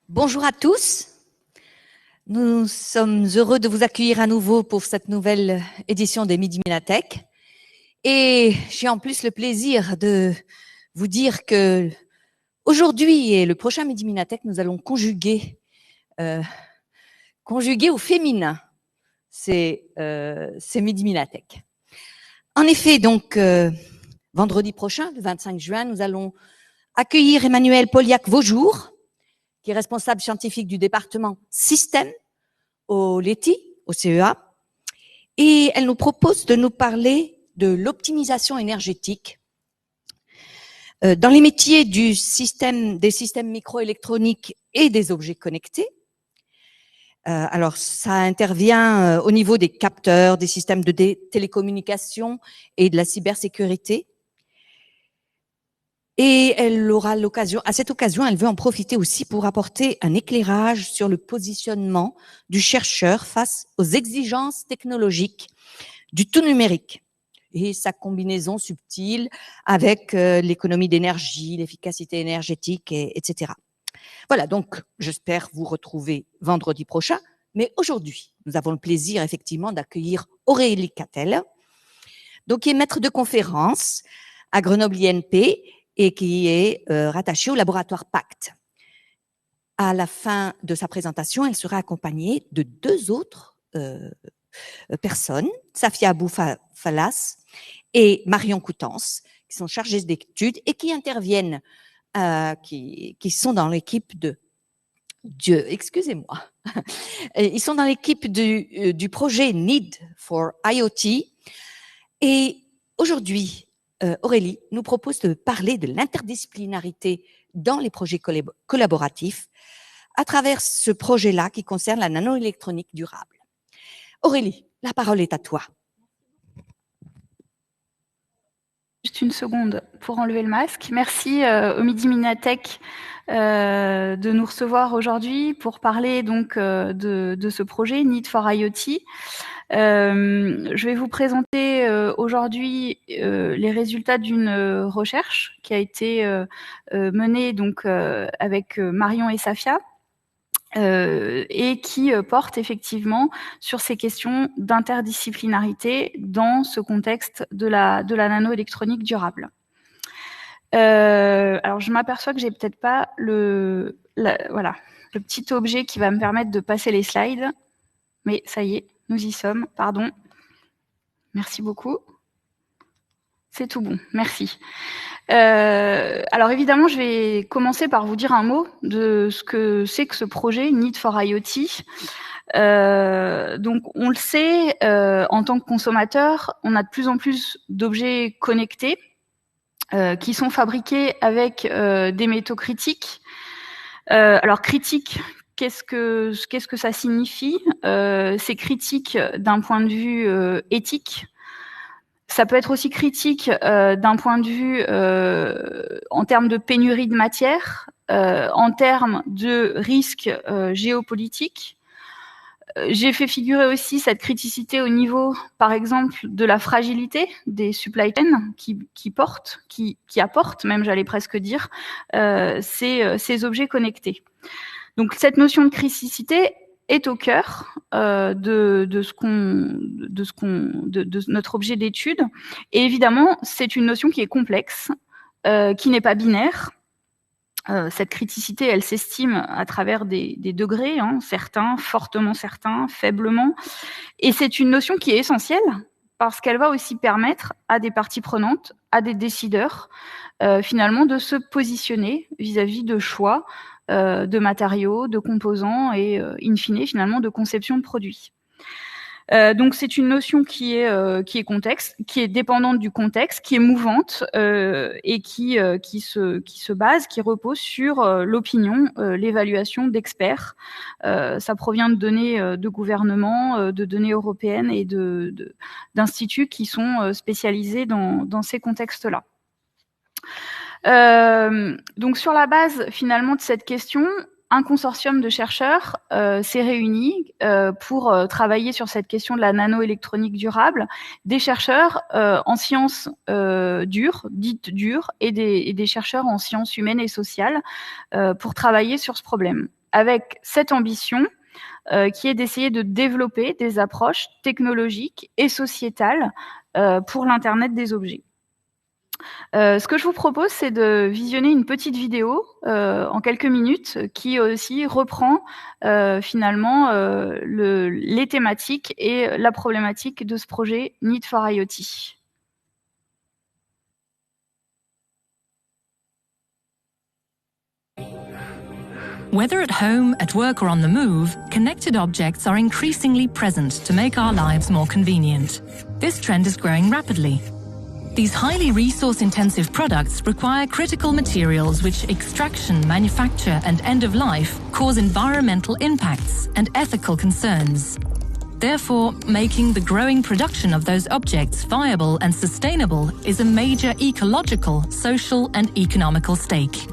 Bonjour à tous. Nous sommes heureux de vous accueillir à nouveau pour cette nouvelle édition des Midi Ménatech. Et j'ai en plus le plaisir de vous dire que aujourd'hui et le prochain Midi Ménatech, nous allons conjuguer au féminin ces Midi Ménatech. En effet, donc, vendredi prochain, le 25 juin, nous allons accueillir Emmanuelle Poliac-Vaujour, qui est responsable scientifique du département système au LETI, au CEA, et elle nous propose de nous parler de l'optimisation énergétique dans les métiers des systèmes microélectroniques et des objets connectés. Alors, ça intervient au niveau des capteurs, des systèmes de télécommunication et de la cybersécurité. Et elle aura l'occasion, à cette occasion, elle veut en profiter aussi pour apporter un éclairage sur le positionnement du chercheur face aux exigences technologiques du tout numérique et sa combinaison subtile avec l'économie d'énergie, l'efficacité énergétique, etc. Voilà, donc j'espère vous retrouver vendredi prochain. Mais aujourd'hui, nous avons le plaisir effectivement d'accueillir Aurélie Cattel, donc qui est maître de conférence à Grenoble INP et qui est rattachée au laboratoire PACT. À la fin de sa présentation, elle sera accompagnée de deux autres personnes, Safia Abou-Falas et Marion Coutances, qui sont chargées d'études et qui interviennent, qui sont dans l'équipe excusez-moi, ils sont dans l'équipe du projet Need for IoT. Et aujourd'hui, Aurélie nous propose de parler de l'interdisciplinarité dans les projets collaboratifs à travers ce projet-là qui concerne la nanoélectronique durable. Aurélie, la parole est à toi. Juste une seconde pour enlever le masque. Merci au Midi Ménatech de nous recevoir aujourd'hui pour parler donc de ce projet Need for IoT. Je vais vous présenter aujourd'hui les résultats d'une recherche qui a été menée donc avec Marion et Safia. Et qui porte effectivement sur ces questions d'interdisciplinarité dans ce contexte de la nanoélectronique durable. Alors, je m'aperçois que j'ai peut-être pas le petit objet qui va me permettre de passer les slides, mais ça y est, nous y sommes, pardon. Merci beaucoup. C'est tout bon, merci. Alors évidemment, je vais commencer par vous dire un mot de ce que c'est que ce projet Need for IoT. Donc on le sait, en tant que consommateur, on a de plus en plus d'objets connectés qui sont fabriqués avec des métaux critiques. Alors critique, qu'est-ce que ça signifie? C'est critique d'un point de vue éthique. Ça peut être aussi critique d'un point de vue en termes de pénurie de matière, en termes de risques géopolitiques. J'ai fait figurer aussi cette criticité au niveau, par exemple, de la fragilité des supply chains qui apportent, même j'allais presque dire, ces objets connectés. Donc cette notion de criticité est au cœur de notre objet d'étude. Et évidemment, c'est une notion qui est complexe, qui n'est pas binaire. Cette criticité, elle s'estime à travers des degrés, hein, certains, fortement certains, faiblement. Et c'est une notion qui est essentielle parce qu'elle va aussi permettre à des parties prenantes, à des décideurs, finalement, de se positionner vis-à-vis de choix de matériaux, de composants et, in fine, finalement, de conception de produits. Donc c'est une notion qui est contexte, qui est dépendante du contexte, qui est mouvante et qui se base, qui repose sur l'opinion, l'évaluation d'experts. Ça provient de données de gouvernements, de données européennes et d'instituts qui sont spécialisés dans ces contextes-là. Donc sur la base finalement de cette question, un consortium de chercheurs s'est réuni pour travailler sur cette question de la nanoélectronique durable, des chercheurs en sciences dures, dites dures, et des chercheurs en sciences humaines et sociales pour travailler sur ce problème. avec cette ambition qui est d'essayer de développer des approches technologiques et sociétales pour l'Internet des objets. Ce que je vous propose, c'est de visionner une petite vidéo en quelques minutes qui aussi reprend finalement les thématiques et la problématique de ce projet Need for IoT. Whether at home, at work or on the move, connected objects are increasingly present to make our lives more convenient. This trend is growing rapidly. These highly resource-intensive products require critical materials which extraction, manufacture and end of life cause environmental impacts and ethical concerns. Therefore, making the growing production of those objects viable and sustainable is a major ecological, social and economical stake.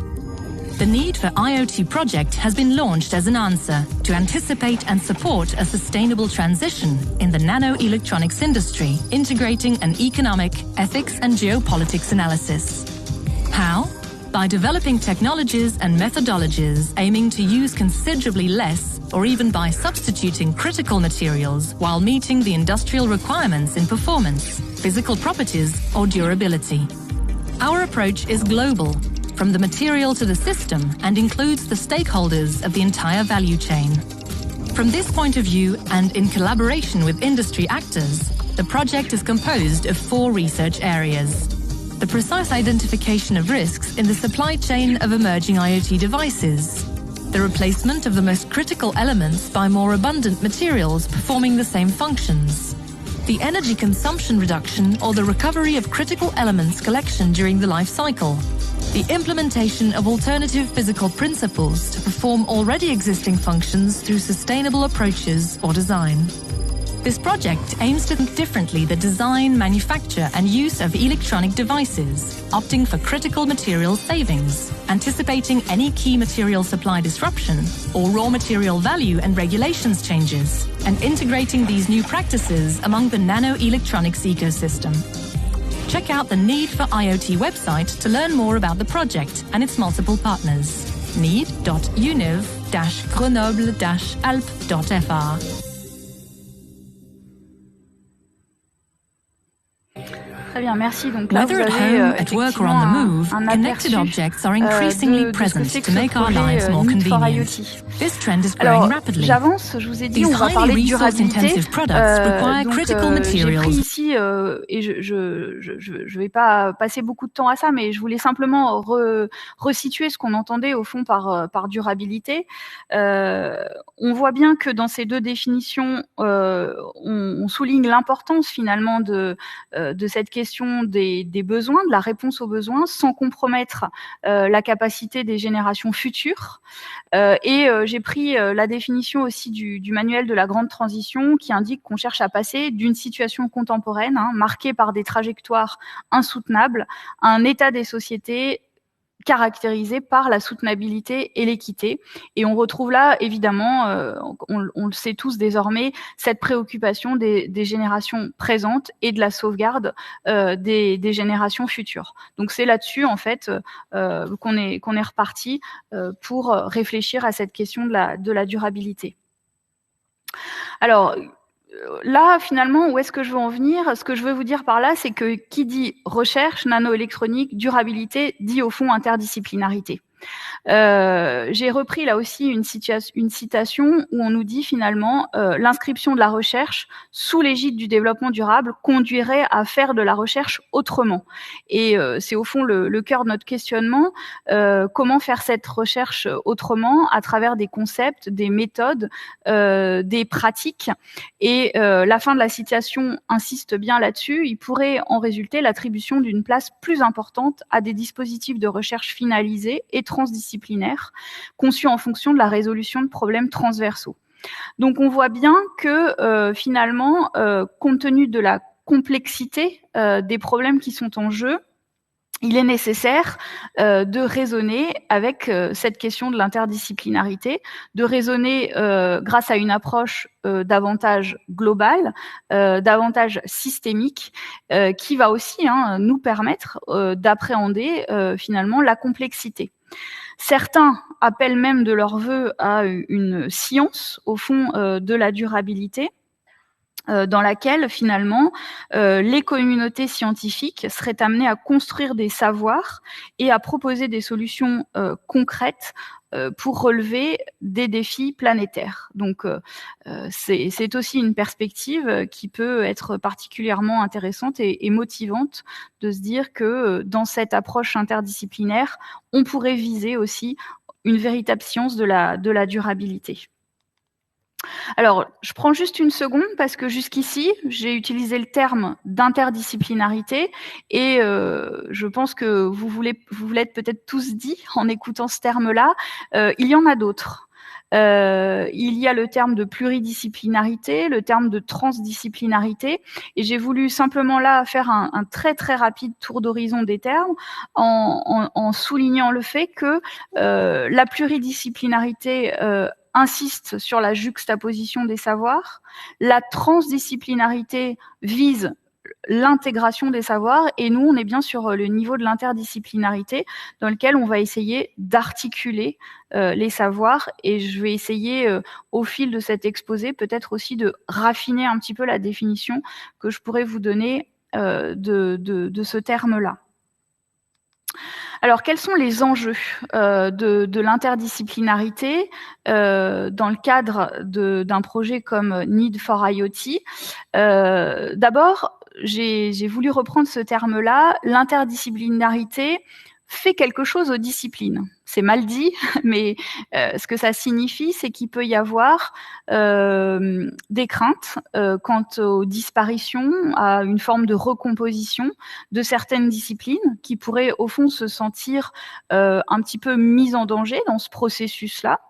The Need for IoT project has been launched as an answer to anticipate and support a sustainable transition in the nanoelectronics industry, integrating an economic, ethics and geopolitics analysis. How? By developing technologies and methodologies aiming to use considerably less or even by substituting critical materials while meeting the industrial requirements in performance, physical properties or durability. Our approach is global, from the material to the system, and includes the stakeholders of the entire value chain. From this point of view, and in collaboration with industry actors, the project is composed of 4 research areas. The precise identification of risks in the supply chain of emerging IoT devices, the replacement of the most critical elements by more abundant materials performing the same functions, the energy consumption reduction or the recovery of critical elements collection during the life cycle, the implementation of alternative physical principles to perform already existing functions through sustainable approaches or design. This project aims to think differently the design, manufacture and use of electronic devices, opting for critical material savings, anticipating any key material supply disruption or raw material value and regulations changes, and integrating these new practices among the nanoelectronics ecosystem. Check out the Need for IoT website to learn more about the project and its multiple partners. need.univ-grenoble-alpes.fr. Très bien, merci. Donc là, Whether at home, at work or on the move, connected objects are increasingly present to make our lives more convenient. This trend is growing rapidly. J'avance, je vous ai dit, on va parler de durabilité. J'ai pris ici, et je vais pas passer beaucoup de temps à ça, mais je voulais simplement resituer ce qu'on entendait au fond par durabilité. On voit bien que dans ces 2 définitions, on souligne l'importance finalement de cette question des besoins, de la réponse aux besoins, sans compromettre la capacité des générations futures. Et j'ai pris la définition aussi du manuel de la grande transition qui indique qu'on cherche à passer d'une situation contemporaine, marquée par des trajectoires insoutenables, à un état des sociétés caractérisé par la soutenabilité et l'équité. Et on retrouve là, évidemment, on le sait tous désormais, cette préoccupation des générations présentes et de la sauvegarde des générations futures. Donc c'est là-dessus, en fait, qu'on est reparti pour réfléchir à cette question de la durabilité. Alors, là, finalement, où est-ce que je veux en venir? Ce que je veux vous dire par là, c'est que qui dit recherche, nanoélectronique, durabilité, dit au fond interdisciplinarité. J'ai repris là aussi une citation où on nous dit finalement l'inscription de la recherche sous l'égide du développement durable conduirait à faire de la recherche autrement. Et c'est au fond le cœur de notre questionnement, comment faire cette recherche autrement à travers des concepts, des méthodes, des pratiques. Et la fin de la citation insiste bien là-dessus. Il pourrait en résulter l'attribution d'une place plus importante à des dispositifs de recherche finalisés et transdisciplinaires, conçus en fonction de la résolution de problèmes transversaux. Donc on voit bien que finalement, compte tenu de la complexité des problèmes qui sont en jeu, il est nécessaire de raisonner avec cette question de l'interdisciplinarité, de raisonner grâce à une approche davantage globale, davantage systémique, qui va aussi nous permettre d'appréhender finalement la complexité. Certains appellent même de leur vœu à une science, au fond, de la durabilité, dans laquelle, finalement, les communautés scientifiques seraient amenées à construire des savoirs et à proposer des solutions concrètes pour relever des défis planétaires. Donc, c'est aussi une perspective qui peut être particulièrement intéressante et motivante de se dire que dans cette approche interdisciplinaire, on pourrait viser aussi une véritable science de la durabilité. Alors, je prends juste une seconde parce que jusqu'ici, j'ai utilisé le terme d'interdisciplinarité et je pense que vous voulez être peut-être tous dit en écoutant ce terme-là. Il y en a d'autres. Il y a le terme de pluridisciplinarité, le terme de transdisciplinarité, et j'ai voulu simplement là faire un très très rapide tour d'horizon des termes en soulignant le fait que la pluridisciplinarité insiste sur la juxtaposition des savoirs, la transdisciplinarité vise l'intégration des savoirs, et nous, on est bien sur le niveau de l'interdisciplinarité dans lequel on va essayer d'articuler les savoirs, et je vais essayer au fil de cet exposé peut-être aussi de raffiner un petit peu la définition que je pourrais vous donner de ce terme-là. Alors, quels sont les enjeux de l'interdisciplinarité dans le cadre d'un projet comme Need for IoT? D'abord, j'ai voulu reprendre ce terme-là. L'interdisciplinarité fait quelque chose aux disciplines. C'est mal dit, mais ce que ça signifie, c'est qu'il peut y avoir des craintes quant aux disparitions, à une forme de recomposition de certaines disciplines qui pourraient, au fond, se sentir un petit peu mises en danger dans ce processus-là.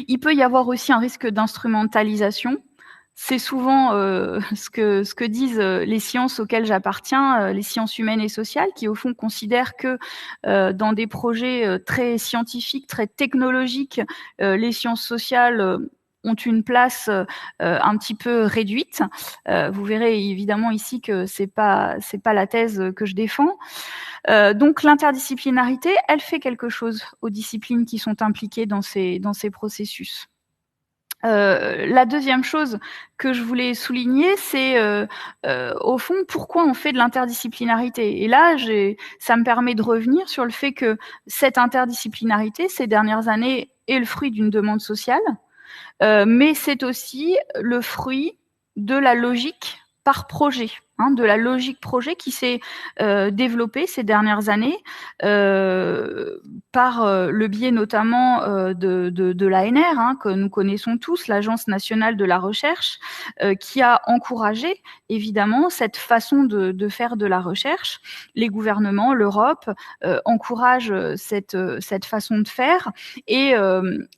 Il peut y avoir aussi un risque d'instrumentalisation. C'est souvent ce que disent les sciences auxquelles j'appartiens, les sciences humaines et sociales, qui au fond considèrent que dans des projets très scientifiques, très technologiques, les sciences sociales ont une place un petit peu réduite. Vous verrez évidemment ici que c'est pas la thèse que je défends. Donc l'interdisciplinarité, elle fait quelque chose aux disciplines qui sont impliquées dans ces processus. La deuxième chose que je voulais souligner, c'est au fond pourquoi on fait de l'interdisciplinarité. Et là, ça me permet de revenir sur le fait que cette interdisciplinarité, ces dernières années, est le fruit d'une demande sociale, mais c'est aussi le fruit de la logique par projet, de la logique projet qui s'est développée ces dernières années par le biais notamment de l'ANR, que nous connaissons tous, l'Agence nationale de la recherche, qui a encouragé évidemment cette façon de faire de la recherche. Les gouvernements, l'Europe encouragent cette façon de faire et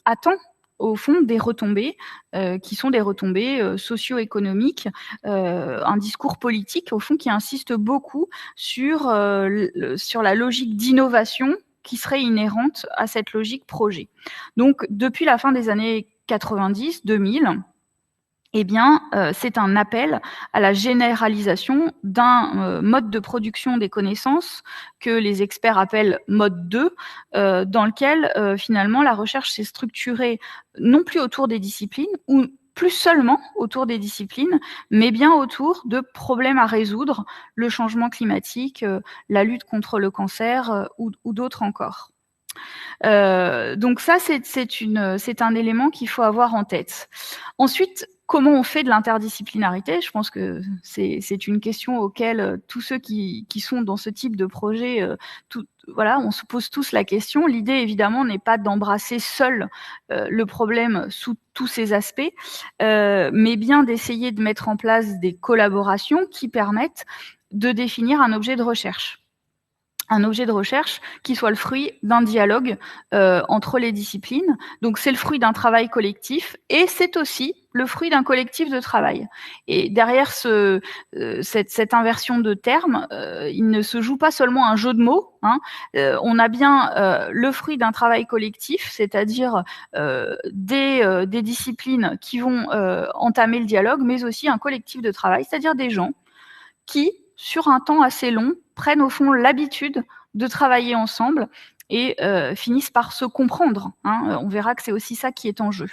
attend au fond des retombées qui sont des retombées socio-économiques, un discours politique au fond qui insiste beaucoup sur la logique d'innovation qui serait inhérente à cette logique projet. Donc depuis la fin des années 90-2000, eh bien, c'est un appel à la généralisation d'un mode de production des connaissances que les experts appellent mode 2, dans lequel finalement la recherche s'est structurée non plus autour des disciplines, ou plus seulement autour des disciplines, mais bien autour de problèmes à résoudre, le changement climatique, la lutte contre le cancer ou d'autres encore. Donc ça, c'est un élément qu'il faut avoir en tête. Ensuite, comment on fait de l'interdisciplinarité? Je pense que c'est une question auquel tous ceux qui sont dans ce type de projet, voilà, on se pose tous la question. L'idée, évidemment, n'est pas d'embrasser seul le problème sous tous ses aspects, mais bien d'essayer de mettre en place des collaborations qui permettent de définir un objet de recherche. Un objet de recherche qui soit le fruit d'un dialogue entre les disciplines. Donc, c'est le fruit d'un travail collectif et c'est aussi le fruit d'un collectif de travail. Et derrière cette inversion de termes, il ne se joue pas seulement un jeu de mots. On a bien le fruit d'un travail collectif, c'est-à-dire des disciplines qui vont entamer le dialogue, mais aussi un collectif de travail, c'est-à-dire des gens qui, sur un temps assez long, prennent au fond l'habitude de travailler ensemble et finissent par se comprendre. Hein. On verra que c'est aussi ça qui est en jeu.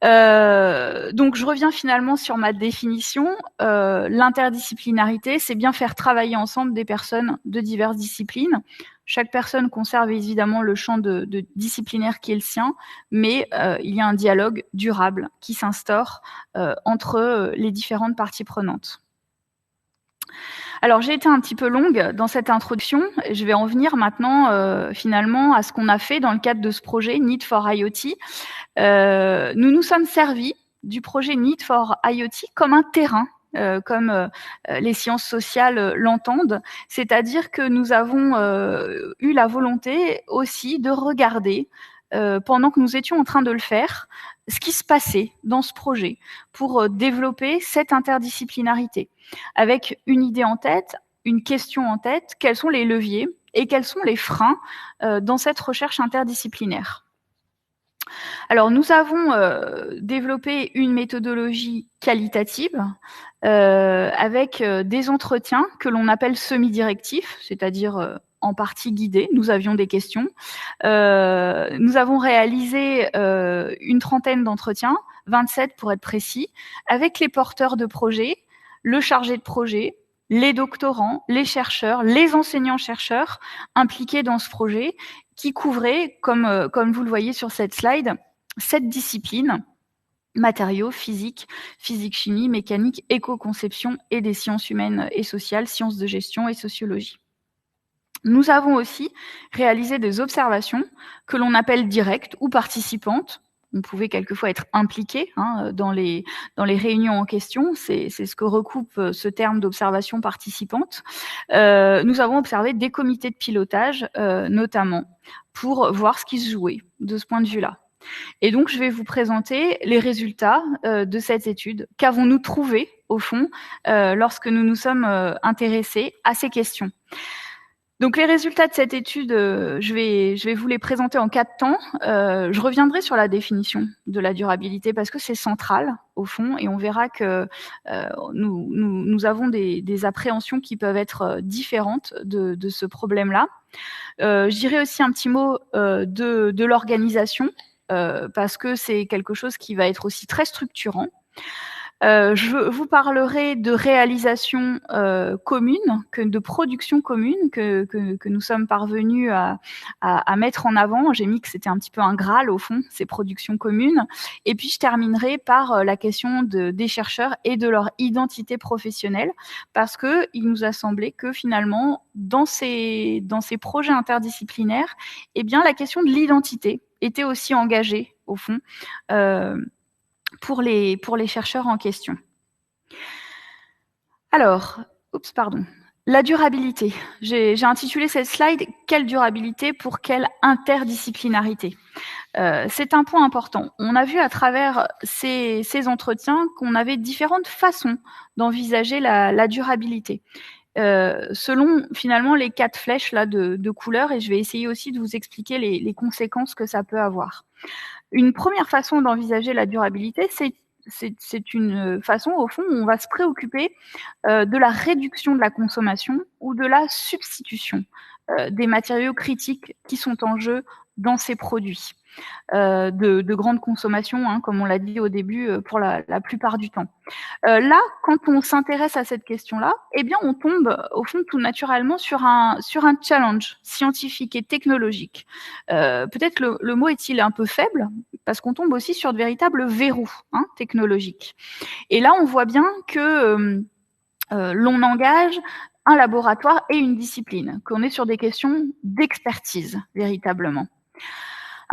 Donc je reviens finalement sur ma définition. L'interdisciplinarité, c'est bien faire travailler ensemble des personnes de diverses disciplines. Chaque personne conserve évidemment le champ de disciplinaire qui est le sien, mais il y a un dialogue durable qui s'instaure entre les différentes parties prenantes. Alors, j'ai été un petit peu longue dans cette introduction. Je vais en venir maintenant, finalement, à ce qu'on a fait dans le cadre de ce projet Need for IoT. Nous nous sommes servis du projet Need for IoT comme un terrain, comme les sciences sociales l'entendent. C'est-à-dire que nous avons eu la volonté aussi de regarder, pendant que nous étions en train de le faire, ce qui se passait dans ce projet pour développer cette interdisciplinarité, avec une idée en tête, une question en tête, quels sont les leviers et quels sont les freins dans cette recherche interdisciplinaire. Alors, nous avons développé une méthodologie qualitative avec des entretiens que l'on appelle semi-directifs, c'est-à-dire en partie guidés. Nous avions des questions. Nous avons réalisé une trentaine d'entretiens, 27 pour être précis, avec les porteurs de projets, le chargé de projet, les doctorants, les chercheurs, les enseignants-chercheurs impliqués dans ce projet, qui couvrait, comme vous le voyez sur cette slide, 7 disciplines: matériaux, physique, physique-chimie, mécanique, éco-conception et des sciences humaines et sociales, sciences de gestion et sociologie. Nous avons aussi réalisé des observations que l'on appelle directes ou participantes. On pouvait quelquefois être impliqué dans les réunions en question. C'est ce que recoupe ce terme d'observation participante. Nous avons observé des comités de pilotage, notamment, pour voir ce qui se jouait de ce point de vue-là. Et donc, je vais vous présenter les résultats de cette étude. Qu'avons-nous trouvé, au fond, lorsque nous nous sommes intéressés à ces questions ? Donc, les résultats de cette étude, je vais vous les présenter en 4 temps. Je reviendrai sur la définition de la durabilité parce que c'est central, au fond, et on verra que nous avons des appréhensions qui peuvent être différentes de ce problème-là. Je dirai aussi un petit mot de l'organisation, parce que c'est quelque chose qui va être aussi très structurant. Je vous parlerai de réalisation commune, de production commune que nous sommes parvenus à mettre en avant. J'ai mis que c'était un petit peu un Graal, au fond, ces productions communes. Et puis, je terminerai par la question des chercheurs et de leur identité professionnelle, parce qu'il nous a semblé que finalement, dans ces projets interdisciplinaires, eh bien, la question de l'identité était aussi engagée, au fond, pour les chercheurs en question. Alors, la durabilité. J'ai intitulé cette slide « Quelle durabilité pour quelle interdisciplinarité ?» C'est un point important. On a vu à travers ces entretiens qu'on avait différentes façons d'envisager la durabilité. Selon finalement les 4 flèches là de couleurs, et je vais essayer aussi de vous expliquer les conséquences que ça peut avoir. Une première façon d'envisager la durabilité, c'est une façon, au fond, où on va se préoccuper de la réduction de la consommation ou de la substitution des matériaux critiques qui sont en jeu dans ces produits de grande consommation, comme on l'a dit au début, pour la plupart du temps. Là, quand on s'intéresse à cette question-là, eh bien, on tombe, au fond, tout naturellement sur un challenge scientifique et technologique. Peut-être le mot est-il un peu faible, parce qu'on tombe aussi sur de véritables verrous technologiques. Et là, on voit bien que l'on engage un laboratoire et une discipline, qu'on est sur des questions d'expertise, véritablement.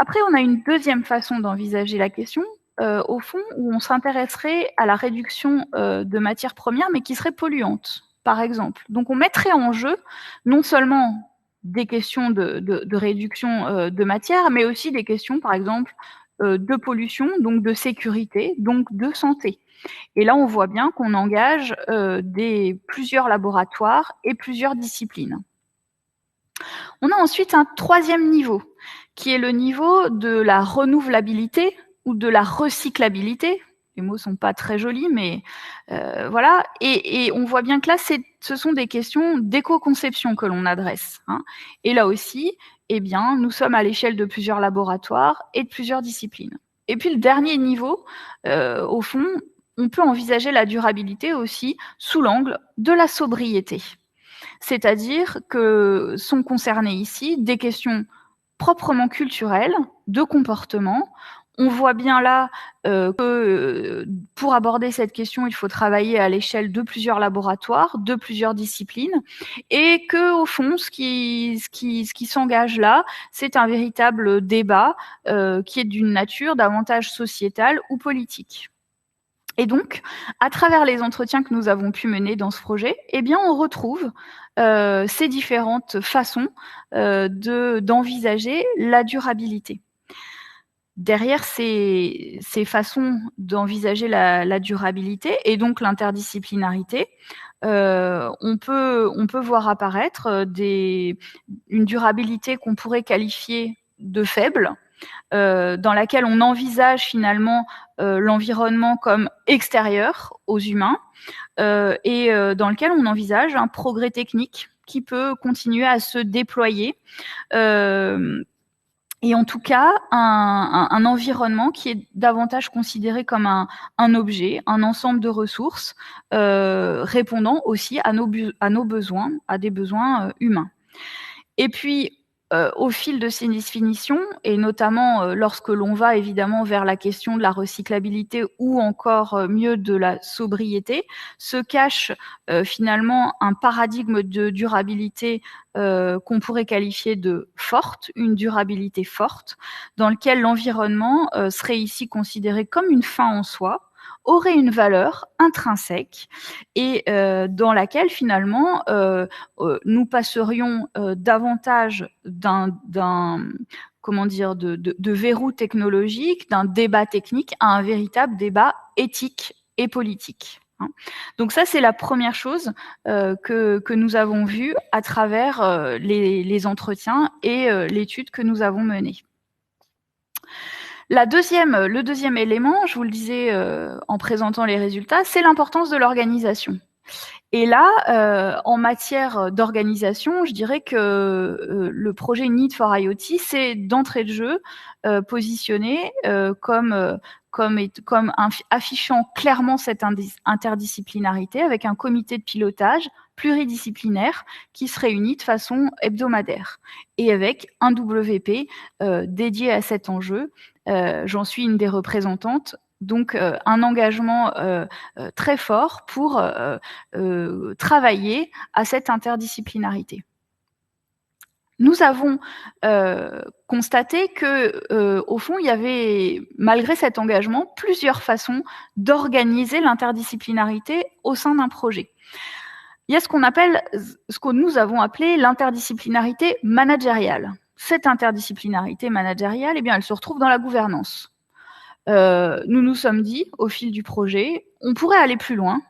Après, on a une deuxième façon d'envisager la question, au fond, où on s'intéresserait à la réduction de matières premières, mais qui seraient polluantes, par exemple. Donc, on mettrait en jeu non seulement des questions de réduction de matière, mais aussi des questions, par exemple, de pollution, donc de sécurité, donc de santé. Et là, on voit bien qu'on engage plusieurs laboratoires et plusieurs disciplines. On a ensuite un troisième niveau, qui est le niveau de la renouvelabilité ou de la recyclabilité. Les mots sont pas très jolis, mais voilà. Et on voit bien que là, ce sont des questions d'éco-conception que l'on adresse. Et là aussi, eh bien, nous sommes à l'échelle de plusieurs laboratoires et de plusieurs disciplines. Et puis, le dernier niveau, au fond, on peut envisager la durabilité aussi sous l'angle de la sobriété. C'est-à-dire que sont concernées ici des questions proprement culturelles, de comportement. On voit bien là que pour aborder cette question, il faut travailler à l'échelle de plusieurs laboratoires, de plusieurs disciplines, et que au fond, ce qui s'engage là, c'est un véritable débat qui est d'une nature davantage sociétale ou politique. Et donc, à travers les entretiens que nous avons pu mener dans ce projet, eh bien, on retrouve ces différentes façons d'envisager la durabilité. Derrière ces façons d'envisager la durabilité et donc l'interdisciplinarité, on peut voir apparaître une durabilité qu'on pourrait qualifier de faible, dans laquelle on envisage finalement l'environnement comme extérieur aux humains et dans lequel on envisage un progrès technique qui peut continuer à se déployer et en tout cas un environnement qui est davantage considéré comme un objet, un ensemble de ressources répondant aussi à nos besoins, à des besoins humains. Et puis, au fil de ces définitions, et notamment lorsque l'on va évidemment vers la question de la recyclabilité ou encore mieux de la sobriété, se cache finalement un paradigme de durabilité qu'on pourrait qualifier de forte, une durabilité forte, dans lequel l'environnement serait ici considéré comme une fin en soi, aurait une valeur intrinsèque et dans laquelle finalement nous passerions davantage de verrou technologique, d'un débat technique à un véritable débat éthique et politique. Donc ça, c'est la première chose que nous avons vue à travers les entretiens et l'étude que nous avons menée. Le deuxième élément, je vous le disais en présentant les résultats, c'est l'importance de l'organisation. Et là, en matière d'organisation, je dirais que le projet Need for IoT, c'est d'entrée de jeu positionné comme affichant clairement cette interdisciplinarité avec un comité de pilotage pluridisciplinaire qui se réunit de façon hebdomadaire et avec un WP dédié à cet enjeu. J'en suis une des représentantes. Donc, un engagement très fort pour travailler à cette interdisciplinarité. Nous avons constaté que, au fond, il y avait, malgré cet engagement, plusieurs façons d'organiser l'interdisciplinarité au sein d'un projet. Il y a ce que nous avons appelé l'interdisciplinarité managériale. Cette interdisciplinarité managériale, eh bien, elle se retrouve dans la gouvernance. Nous nous sommes dit, au fil du projet, on pourrait aller plus loin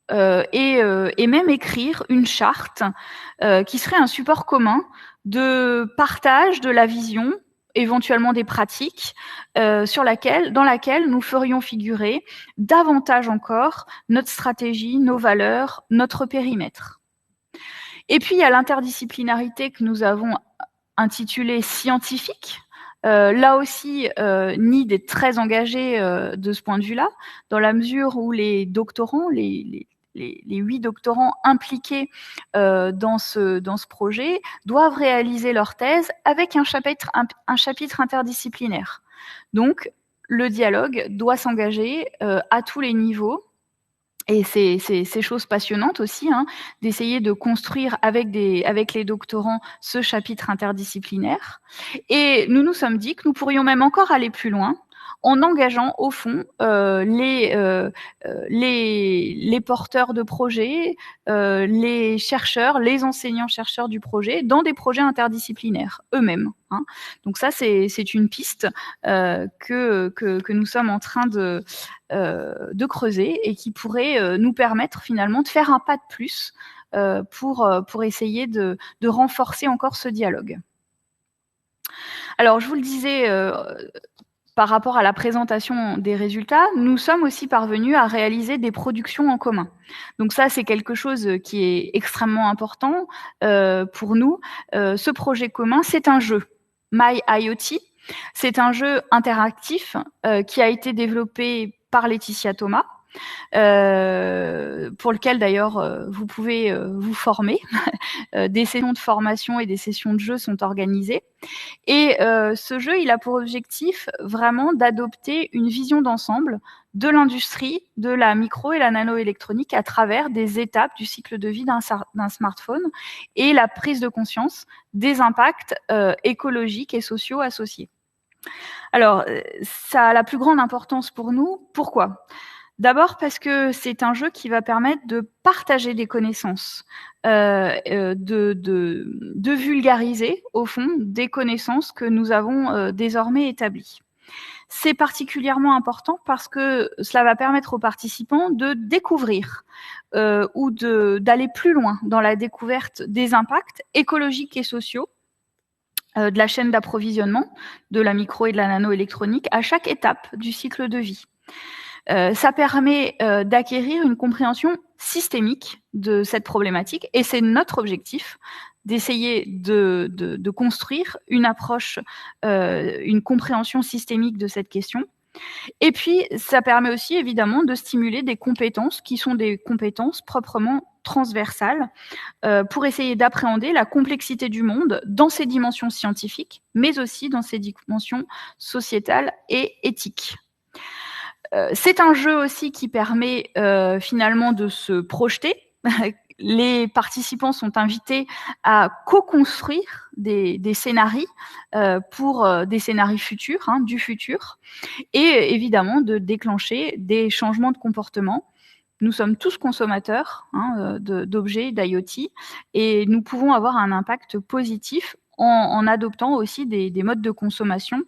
et même écrire une charte qui serait un support commun de partage de la vision, éventuellement des pratiques, dans laquelle nous ferions figurer davantage encore notre stratégie, nos valeurs, notre périmètre. Et puis, il y a l'interdisciplinarité que nous avons intitulée scientifique. Là aussi, NID est très engagé de ce point de vue-là, dans la mesure où les doctorants, les 8 doctorants impliqués dans ce projet doivent réaliser leur thèse avec un chapitre interdisciplinaire. Donc, le dialogue doit s'engager à tous les niveaux. Et c'est chose passionnante aussi, d'essayer de construire avec les doctorants ce chapitre interdisciplinaire. Et nous nous sommes dit que nous pourrions même encore aller plus loin en engageant au fond les porteurs de projets, les chercheurs, les enseignants-chercheurs du projet dans des projets interdisciplinaires eux-mêmes. Donc ça, c'est une piste que nous sommes en train de creuser et qui pourrait nous permettre finalement de faire un pas de plus pour essayer de renforcer encore ce dialogue. Alors, je vous le disais, par rapport à la présentation des résultats, nous sommes aussi parvenus à réaliser des productions en commun. Donc ça, c'est quelque chose qui est extrêmement important pour nous. Ce projet commun, c'est un jeu. MyIoT. C'est un jeu interactif qui a été développé par Laetitia Thomas, pour lequel d'ailleurs vous pouvez vous former. Des sessions de formation et des sessions de jeu sont organisées. Et ce jeu, il a pour objectif vraiment d'adopter une vision d'ensemble de l'industrie, de la micro et la nanoélectronique à travers des étapes du cycle de vie d'un smartphone et la prise de conscience des impacts écologiques et sociaux associés. Alors, ça a la plus grande importance pour nous. Pourquoi ? D'abord parce que c'est un jeu qui va permettre de partager des connaissances, de vulgariser, au fond, des connaissances que nous avons désormais établies. C'est particulièrement important parce que cela va permettre aux participants de découvrir ou d'aller plus loin dans la découverte des impacts écologiques et sociaux de la chaîne d'approvisionnement, de la micro et de la nanoélectronique à chaque étape du cycle de vie. Ça permet d'acquérir une compréhension systémique de cette problématique et c'est notre objectif d'essayer de construire une approche, une compréhension systémique de cette question. Et puis, ça permet aussi évidemment de stimuler des compétences qui sont des compétences proprement transversales pour essayer d'appréhender la complexité du monde dans ses dimensions scientifiques, mais aussi dans ses dimensions sociétales et éthiques. C'est un jeu aussi qui permet finalement de se projeter. Les participants sont invités à co-construire des scénarios pour des scénarios futurs, du futur, et évidemment de déclencher des changements de comportement. Nous sommes tous consommateurs d'objets, d'IoT, et nous pouvons avoir un impact positif en adoptant aussi des modes de consommation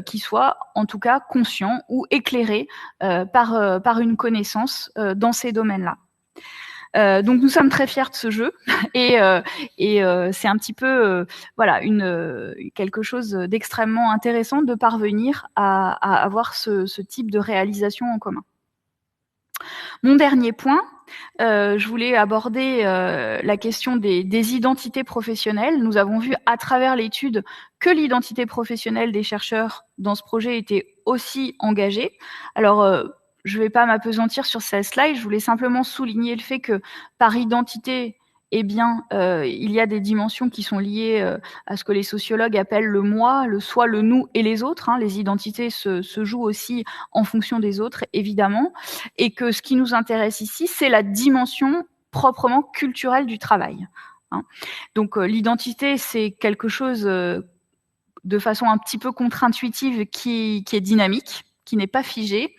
qui soient en tout cas conscients ou éclairés par une connaissance dans ces domaines-là. Donc nous sommes très fiers de ce jeu et c'est un petit peu voilà quelque chose d'extrêmement intéressant de parvenir à avoir ce type de réalisation en commun. Mon dernier point, je voulais aborder la question des identités professionnelles. Nous avons vu à travers l'étude que l'identité professionnelle des chercheurs dans ce projet était aussi engagée. Alors, je ne vais pas m'appesantir sur cette slide, je voulais simplement souligner le fait que par identité, eh bien, il y a des dimensions qui sont liées à ce que les sociologues appellent le moi, le soi, le nous et les autres. Les identités se jouent aussi en fonction des autres, évidemment. Et que ce qui nous intéresse ici, c'est la dimension proprement culturelle du travail. Donc, l'identité, c'est quelque chose de façon un petit peu contre-intuitive qui est dynamique, qui n'est pas figé,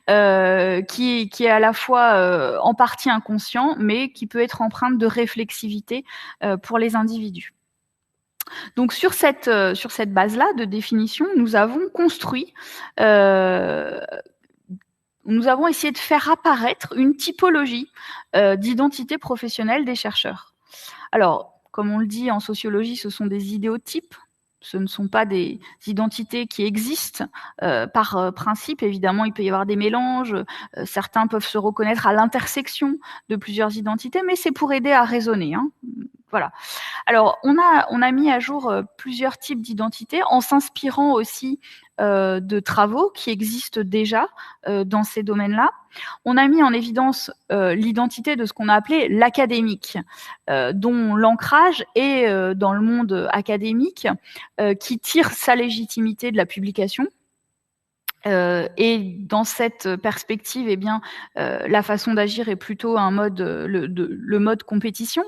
qui est à la fois en partie inconscient, mais qui peut être empreinte de réflexivité pour les individus. Donc sur cette base-là de définition, nous avons construit, nous avons essayé de faire apparaître une typologie d'identité professionnelle des chercheurs. Alors, comme on le dit en sociologie, ce sont des idéotypes. Ce ne sont pas des identités qui existent par principe. Évidemment, il peut y avoir des mélanges. Certains peuvent se reconnaître à l'intersection de plusieurs identités, mais c'est pour aider à raisonner. Voilà. Alors, on a mis à jour plusieurs types d'identités en s'inspirant aussi de travaux qui existent déjà dans ces domaines-là. On a mis en évidence l'identité de ce qu'on a appelé l'académique, dont l'ancrage est dans le monde académique, qui tire sa légitimité de la publication. Et dans cette perspective, eh bien, la façon d'agir est plutôt un mode, le mode compétition,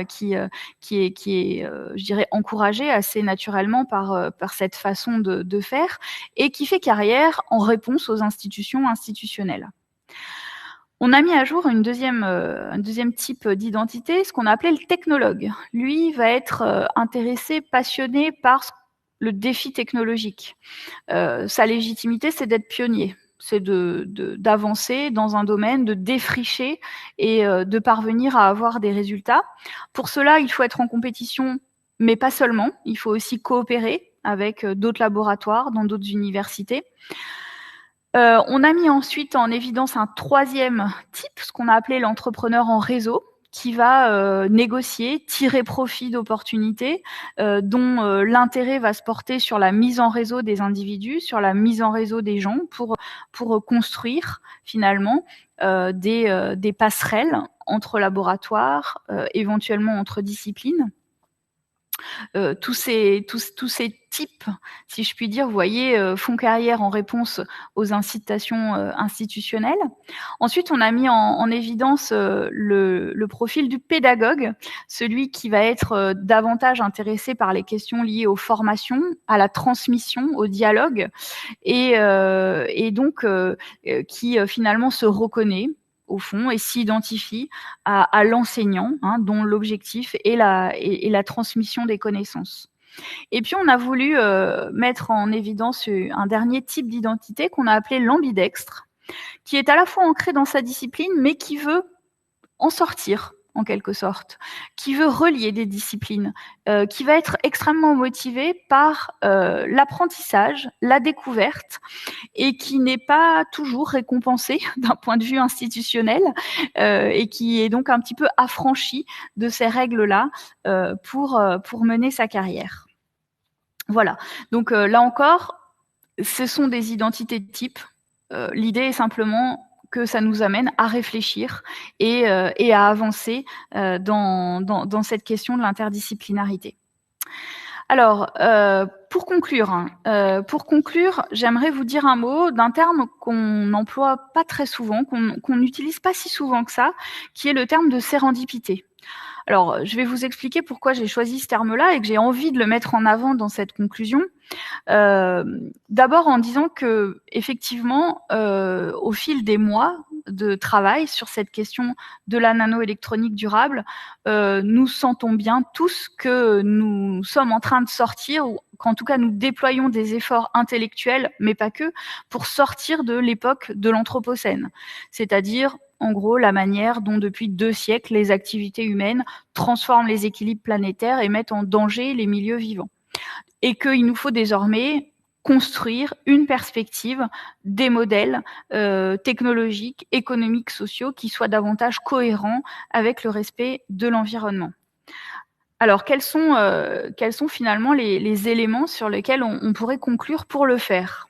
qui est, je dirais, encouragé assez naturellement par cette façon de faire, et qui fait carrière en réponse aux institutions institutionnelles. On a mis à jour un deuxième type d'identité, ce qu'on a appelé le technologue. Lui va être intéressé, passionné par le défi technologique. Sa légitimité, c'est d'être pionnier, c'est d'avancer dans un domaine, de défricher et de parvenir à avoir des résultats. Pour cela, il faut être en compétition, mais pas seulement. Il faut aussi coopérer avec d'autres laboratoires dans d'autres universités. On a mis ensuite en évidence un troisième type, ce qu'on a appelé l'entrepreneur en réseau, qui va négocier, tirer profit d'opportunités, dont l'intérêt va se porter sur la mise en réseau des individus, sur la mise en réseau des gens pour construire finalement des passerelles entre laboratoires, éventuellement entre disciplines. Tous ces types, si je puis dire, vous voyez, font carrière en réponse aux incitations institutionnelles. Ensuite, on a mis en évidence le profil du pédagogue, celui qui va être davantage intéressé par les questions liées aux formations, à la transmission, au dialogue, et donc qui finalement se reconnaît au fond, et s'identifie à l'enseignant, dont l'objectif est la transmission des connaissances. Et puis, on a voulu mettre en évidence un dernier type d'identité qu'on a appelé l'ambidextre, qui est à la fois ancré dans sa discipline, mais qui veut en sortir, en quelque sorte, qui veut relier des disciplines, qui va être extrêmement motivé par l'apprentissage, la découverte, et qui n'est pas toujours récompensé d'un point de vue institutionnel, et qui est donc un petit peu affranchi de ces règles-là pour mener sa carrière. Voilà, donc là encore, ce sont des identités de type. L'idée est simplement que ça nous amène à réfléchir et à avancer dans cette question de l'interdisciplinarité. Alors, pour conclure, j'aimerais vous dire un mot d'un terme qu'on n'emploie pas très souvent, qu'on n'utilise pas si souvent que ça, qui est le terme de sérendipité. Alors, je vais vous expliquer pourquoi j'ai choisi ce terme-là et que j'ai envie de le mettre en avant dans cette conclusion. D'abord en disant que, effectivement, au fil des mois de travail sur cette question de la nanoélectronique durable, nous sentons bien tous que nous sommes en train de sortir, ou qu'en tout cas nous déployons des efforts intellectuels, mais pas que, pour sortir de l'époque de l'Anthropocène, c'est-à-dire en gros la manière dont depuis 2 siècles les activités humaines transforment les équilibres planétaires et mettent en danger les milieux vivants. Et qu'il nous faut désormais construire une perspective, des modèles technologiques, économiques, sociaux qui soient davantage cohérents avec le respect de l'environnement. Alors, quels sont finalement les éléments sur lesquels on pourrait conclure pour le faire ?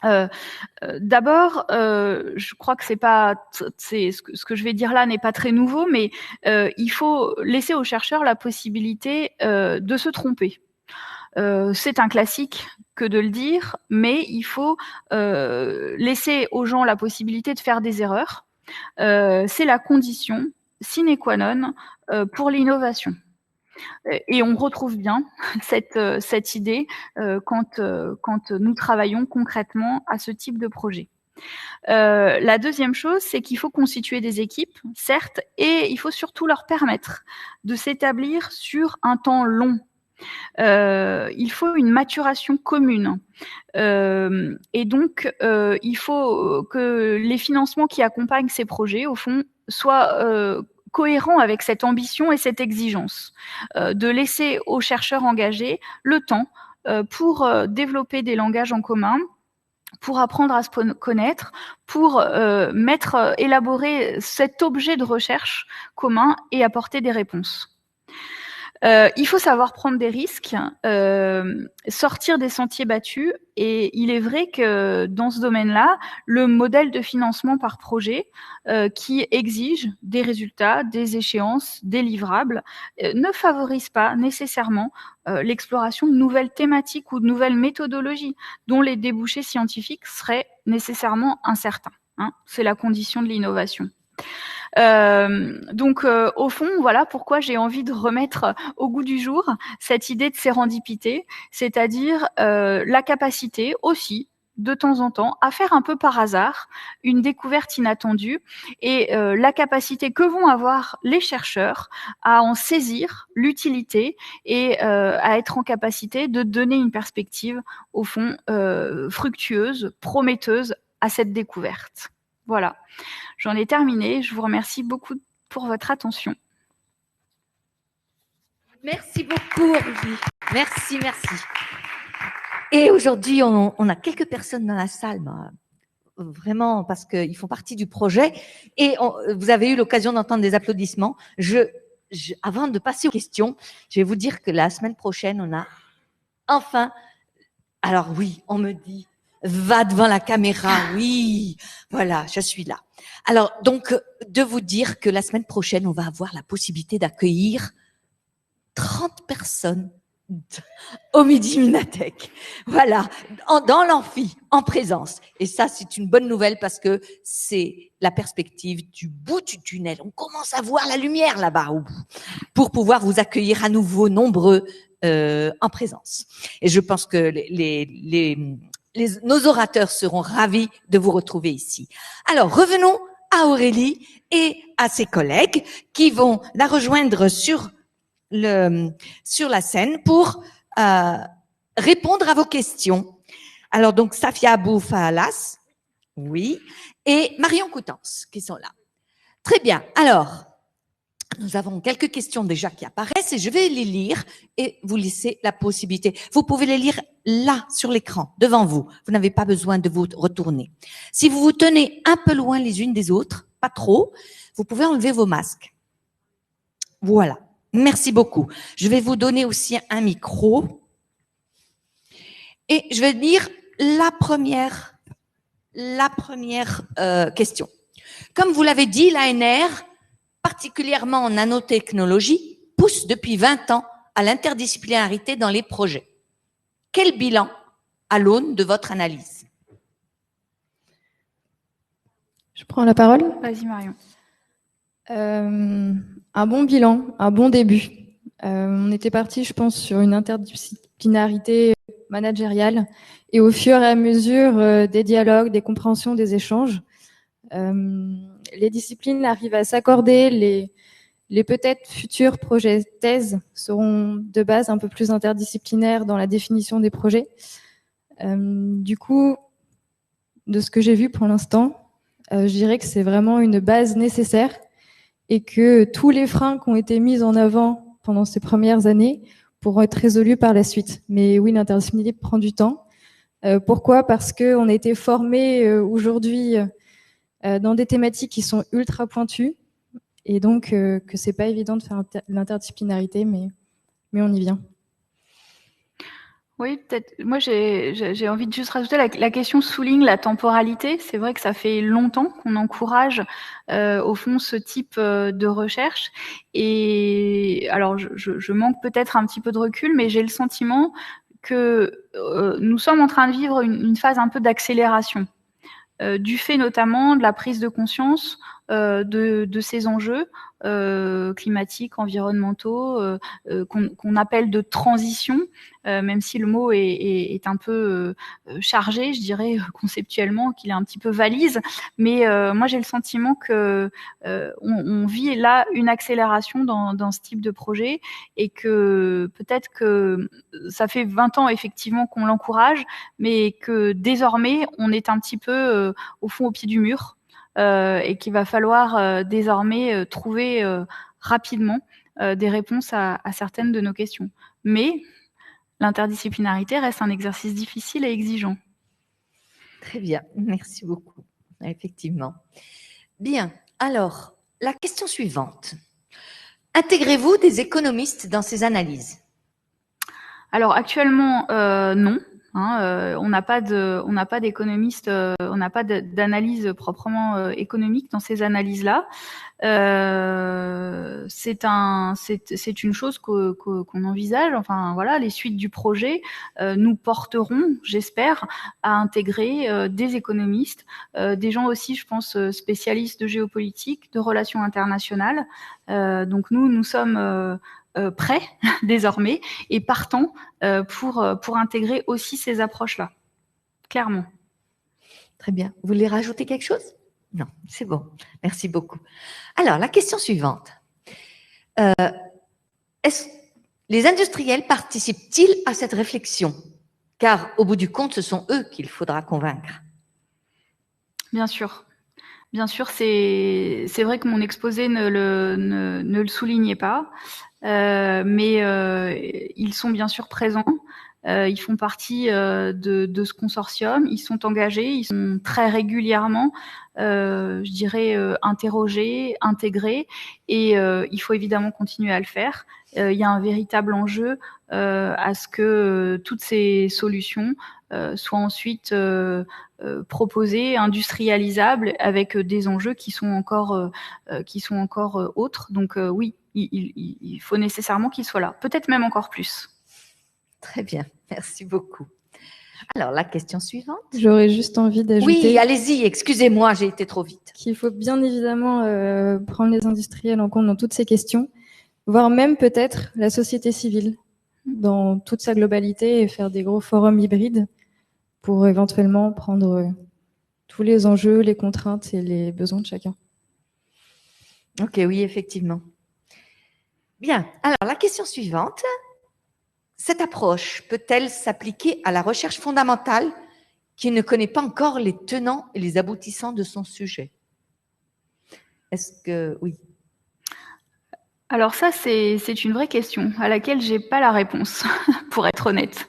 D'abord, je crois que ce que je vais dire là n'est pas très nouveau, mais il faut laisser aux chercheurs la possibilité de se tromper. C'est un classique que de le dire, mais il faut laisser aux gens la possibilité de faire des erreurs. C'est la condition sine qua non pour l'innovation. Et on retrouve bien cette idée quand nous travaillons concrètement à ce type de projet. La deuxième chose, c'est qu'il faut constituer des équipes, certes, et il faut surtout leur permettre de s'établir sur un temps long. Il faut une maturation commune. Et donc, il faut que les financements qui accompagnent ces projets, au fond, soient cohérents avec cette ambition et cette exigence, de laisser aux chercheurs engagés le temps pour développer des langages en commun, pour apprendre à se connaître, pour élaborer cet objet de recherche commun et apporter des réponses. Il faut savoir prendre des risques, sortir des sentiers battus, et il est vrai que dans ce domaine-là, le modèle de financement par projet qui exige des résultats, des échéances, des livrables, ne favorise pas nécessairement l'exploration de nouvelles thématiques ou de nouvelles méthodologies dont les débouchés scientifiques seraient nécessairement incertains. C'est la condition de l'innovation. Donc, au fond, voilà pourquoi j'ai envie de remettre au goût du jour cette idée de sérendipité, c'est-à-dire la capacité aussi, de temps en temps, à faire un peu par hasard une découverte inattendue, et la capacité que vont avoir les chercheurs à en saisir l'utilité et à être en capacité de donner une perspective, au fond, fructueuse, prometteuse à cette découverte. Voilà, j'en ai terminé. Je vous remercie beaucoup pour votre attention. Merci beaucoup, Ruby. Merci. Et aujourd'hui, on a quelques personnes dans la salle. vraiment parce qu'ils font partie du projet. Et vous avez eu l'occasion d'entendre des applaudissements. Avant de passer aux questions, je vais vous dire que la semaine prochaine, on a enfin... Alors oui, on me dit, va devant la caméra, oui, voilà, je suis là. Alors donc, de vous dire que la semaine prochaine, on va avoir la possibilité d'accueillir 30 personnes au Midi Minatek. Voilà, dans l'amphi, en présence. Et ça, c'est une bonne nouvelle parce que c'est la perspective du bout du tunnel. On commence à voir la lumière là-bas au bout pour pouvoir vous accueillir à nouveau nombreux en présence. Et je pense que nos orateurs seront ravis de vous retrouver ici. Alors, revenons à Aurélie et à ses collègues qui vont la rejoindre sur la scène pour répondre à vos questions. Alors, donc, Safia Abou Faalas, oui, et Marion Coutances qui sont là. Très bien. Alors, nous avons quelques questions déjà qui apparaissent et je vais les lire et vous laisser la possibilité. Vous pouvez les lire là, sur l'écran, devant vous. Vous n'avez pas besoin de vous retourner. Si vous vous tenez un peu loin les unes des autres, pas trop, vous pouvez enlever vos masques. Voilà. Merci beaucoup. Je vais vous donner aussi un micro. Et je vais lire la première question. Comme vous l'avez dit, l'ANR, particulièrement en nanotechnologie, pousse depuis 20 ans à l'interdisciplinarité dans les projets. Quel bilan à l'aune de votre analyse? Je prends la parole. Vas-y, Marion. Un bon bilan, un bon début. On était parti, je pense, sur une interdisciplinarité managériale et au fur et à mesure des dialogues, des compréhensions, des échanges, les disciplines arrivent à s'accorder, les peut-être futurs projets thèses seront de base un peu plus interdisciplinaires dans la définition des projets. Du coup, de ce que j'ai vu pour l'instant, je dirais que c'est vraiment une base nécessaire et que tous les freins qui ont été mis en avant pendant ces premières années pourront être résolus par la suite. Mais oui, l'interdisciplinarité prend du temps. Pourquoi ? Parce qu'on a été formés aujourd'hui dans des thématiques qui sont ultra pointues et donc que c'est pas évident de faire l'interdisciplinarité, mais on y vient. Oui, peut-être. Moi, j'ai envie de juste rajouter la question souligne la temporalité. C'est vrai que ça fait longtemps qu'on encourage, au fond, ce type de recherche. Et alors, je manque peut-être un petit peu de recul, mais j'ai le sentiment que nous sommes en train de vivre une phase un peu d'accélération, du fait notamment de la prise de conscience de ces enjeux climatiques, environnementaux, qu'on appelle de transition, même si le mot est un peu chargé, je dirais conceptuellement, qu'il est un petit peu valise. Mais moi, j'ai le sentiment que on vit là une accélération dans ce type de projet et que peut-être que ça fait 20 ans effectivement qu'on l'encourage, mais que désormais, on est un petit peu au fond au pied du mur. Et qu'il va falloir désormais trouver rapidement des réponses à certaines de nos questions. Mais l'interdisciplinarité reste un exercice difficile et exigeant. Très bien, merci beaucoup. Effectivement. Bien, alors, la question suivante. Intégrez-vous des économistes dans ces analyses? Alors, actuellement, non. On n'a pas d'économistes, on n'a pas d'analyse proprement économique dans ces analyses-là. C'est une chose qu'on envisage. Enfin voilà, les suites du projet nous porteront, j'espère, à intégrer des économistes, des gens aussi, je pense, spécialistes de géopolitique, de relations internationales. Donc nous sommes prêts désormais et partants pour intégrer aussi ces approches-là, clairement. Très bien. Vous voulez rajouter quelque chose? Non, c'est bon. Merci beaucoup. Alors, la question suivante. Les industriels participent-ils à cette réflexion? Car au bout du compte, ce sont eux qu'il faudra convaincre. Bien sûr. Bien sûr, c'est vrai que mon exposé ne le soulignait pas, mais ils sont bien sûr présents. Ils font partie de ce consortium. Ils sont engagés, ils sont très régulièrement, je dirais, interrogés, intégrés, et il faut évidemment continuer à le faire. Il y a un véritable enjeu à ce que toutes ces solutions soient ensuite proposées, industrialisables, avec des enjeux qui sont encore autres. Donc oui, il faut nécessairement qu'il soit là, peut-être même encore plus. Très bien, merci beaucoup. Alors, la question suivante. J'aurais juste envie d'ajouter Oui, allez-y, excusez-moi, j'ai été trop vite. qu'il faut bien évidemment prendre les industriels en compte dans toutes ces questions, voire même peut-être la société civile dans toute sa globalité et faire des gros forums hybrides pour éventuellement prendre tous les enjeux, les contraintes et les besoins de chacun. Ok, oui, effectivement. Bien, alors la question suivante. Cette approche peut-elle s'appliquer à la recherche fondamentale qui ne connaît pas encore les tenants et les aboutissants de son sujet? Est-ce que oui? Alors ça, c'est une vraie question à laquelle j'ai pas la réponse, pour être honnête.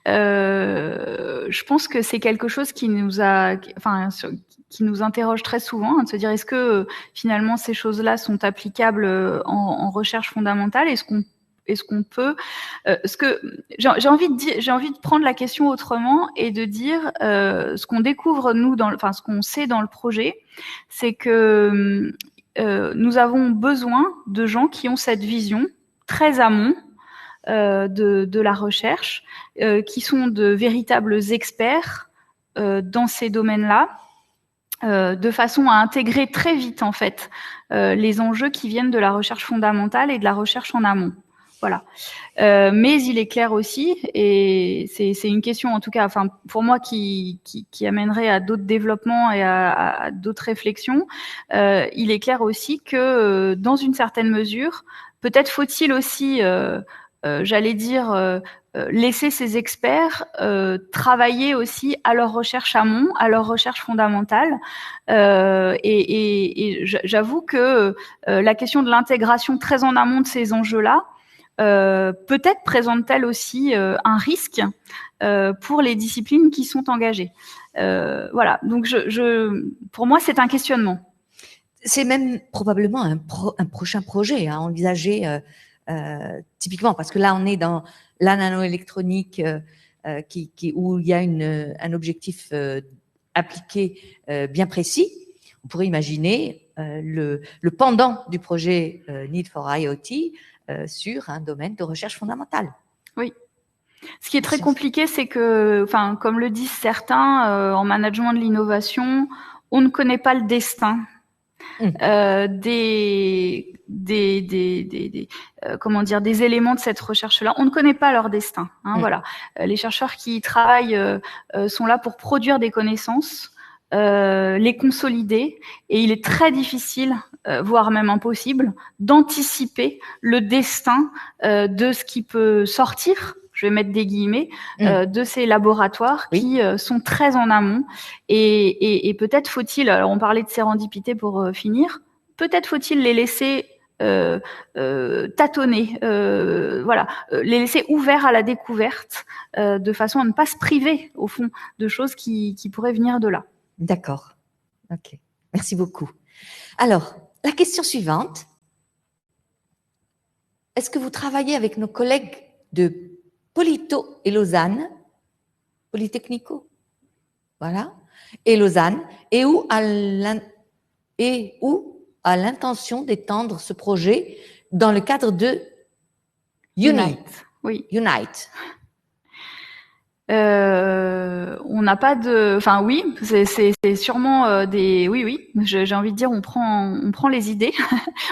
Je pense que c'est quelque chose qui nous interroge très souvent, de se dire est-ce que finalement ces choses-là sont applicables en recherche fondamentale? Est-ce qu'on peut j'ai envie de prendre la question autrement et de dire ce qu'on découvre nous ce qu'on sait dans le projet, c'est que nous avons besoin de gens qui ont cette vision très amont de la recherche, qui sont de véritables experts dans ces domaines-là, de façon à intégrer très vite en fait les enjeux qui viennent de la recherche fondamentale et de la recherche en amont. Voilà. Mais il est clair aussi, et c'est une question en tout cas, enfin pour moi qui amènerait à d'autres développements et à d'autres réflexions. Il est clair aussi que dans une certaine mesure, peut-être faut-il aussi, j'allais dire, laisser ces experts travailler aussi à leur recherche amont, à leur recherche fondamentale. Et j'avoue que la question de l'intégration très en amont de ces enjeux-là, peut-être présente-t-elle aussi un risque pour les disciplines qui sont engagées. Voilà, donc pour moi, c'est un questionnement. C'est même probablement un prochain projet à envisager typiquement, parce que là, on est dans la nanoélectronique où il y a un objectif appliqué bien précis. On pourrait imaginer le pendant du projet Need for IoT sur un domaine de recherche fondamentale. Oui. Ce qui est très compliqué, c'est que, enfin, comme le disent certains, en management de l'innovation, on ne connaît pas le destin des éléments de cette recherche-là. On ne connaît pas leur destin. Voilà. Les chercheurs qui y travaillent sont là pour produire des connaissances, les consolider, et il est très difficile, voire même impossible, d'anticiper le destin de ce qui peut sortir, je vais mettre des guillemets, de ces laboratoires qui sont très en amont, et peut-être faut-il, alors on parlait de sérendipité pour finir, peut-être faut-il les laisser tâtonner, voilà, les laisser ouverts à la découverte, de façon à ne pas se priver au fond de choses qui pourraient venir de là. D'accord. Ok. Merci beaucoup. Alors, la question suivante. Est-ce que vous travaillez avec nos collègues de Polito et Lausanne, Polytechnico, voilà, et Lausanne, et où a l'intention d'étendre ce projet dans le cadre de Unite? Oui. Unite. On n'a pas de, enfin oui, c'est sûrement oui, j'ai envie de dire, on prend les idées,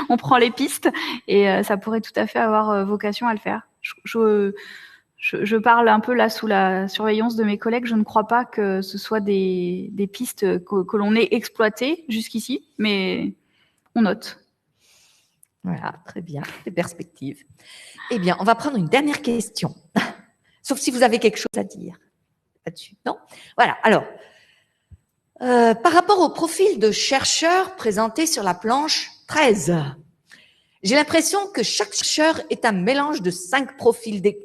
on prend les pistes, et ça pourrait tout à fait avoir vocation à le faire. Je parle un peu là sous la surveillance de mes collègues. Je ne crois pas que ce soit des pistes que l'on ait exploitées jusqu'ici, mais on note. Voilà, très bien, des perspectives. Eh bien, on va prendre une dernière question. Sauf si vous avez quelque chose à dire là-dessus. Non? Voilà. Alors, par rapport au profil de chercheur présenté sur la planche 13, j'ai l'impression que chaque chercheur est un mélange de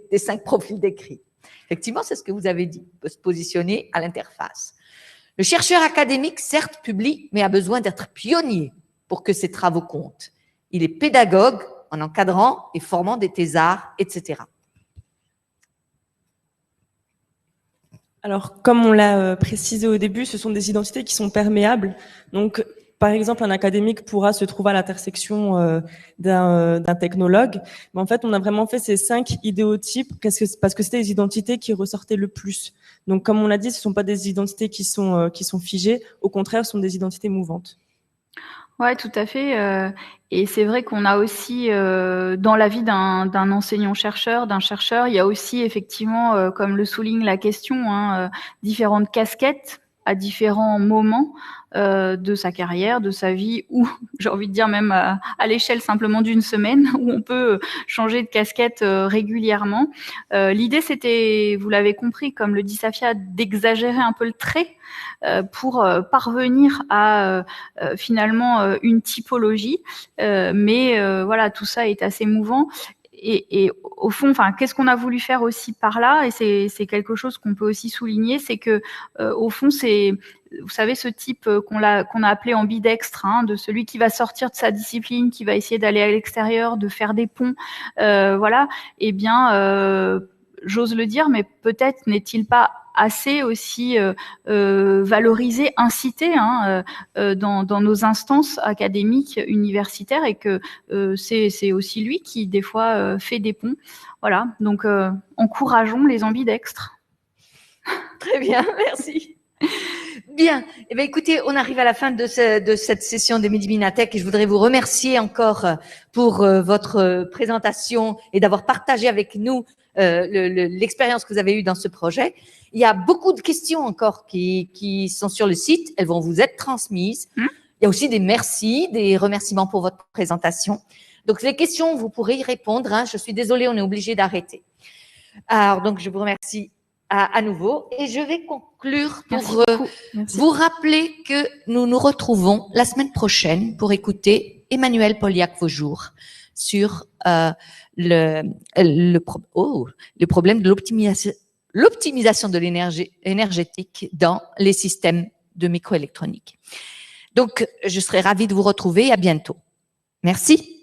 des 5 profils décrits. Effectivement, c'est ce que vous avez dit, peut se positionner à l'interface. Le chercheur académique, certes, publie, mais a besoin d'être pionnier pour que ses travaux comptent. Il est pédagogue en encadrant et formant des thésards, etc. Alors, comme on l'a précisé au début, ce sont des identités qui sont perméables. Donc, par exemple, un académique pourra se trouver à l'intersection d'un technologue. Mais en fait, on a vraiment fait ces 5 idéotypes parce que c'était les identités qui ressortaient le plus. Donc, comme on l'a dit, ce ne sont pas des identités qui sont figées. Au contraire, ce sont des identités mouvantes. Ouais, tout à fait. Et c'est vrai qu'on a aussi, dans la vie d'un enseignant-chercheur, d'un chercheur, il y a aussi effectivement, comme le souligne la question, différentes casquettes à différents moments de sa carrière, de sa vie, ou j'ai envie de dire même à l'échelle simplement d'une semaine, où on peut changer de casquette régulièrement. L'idée, c'était, vous l'avez compris, comme le dit Safia, d'exagérer un peu le trait pour parvenir à finalement une typologie. Mais voilà, tout ça est assez mouvant. Et au fond, enfin, qu'est-ce qu'on a voulu faire aussi par là? Et c'est quelque chose qu'on peut aussi souligner, c'est que au fond, c'est, vous savez, ce type qu'on a appelé ambidextre, de celui qui va sortir de sa discipline, qui va essayer d'aller à l'extérieur, de faire des ponts, voilà. Eh bien, j'ose le dire, mais peut-être n'est-il pas assez aussi valorisé, incité dans nos instances académiques, universitaires, et que c'est aussi lui qui des fois fait des ponts. Voilà, donc encourageons les ambidextres. Très bien, merci. Bien, eh bien, écoutez, on arrive à la fin de cette session de Midi Binatech et je voudrais vous remercier encore pour votre présentation et d'avoir partagé avec nous l'expérience que vous avez eue dans ce projet. Il y a beaucoup de questions encore qui sont sur le site, elles vont vous être transmises. Il y a aussi des merci, des remerciements pour votre présentation. Donc les questions, vous pourrez y répondre. Je suis désolée, on est obligé d'arrêter. Alors donc je vous remercie à nouveau et je vais conclure pour vous rappeler que nous nous retrouvons la semaine prochaine pour écouter Emmanuel Poliac-Vaujour sur le problème de l'optimisation de l'énergie énergétique dans les systèmes de microélectronique. Donc, je serai ravie de vous retrouver. À bientôt. Merci.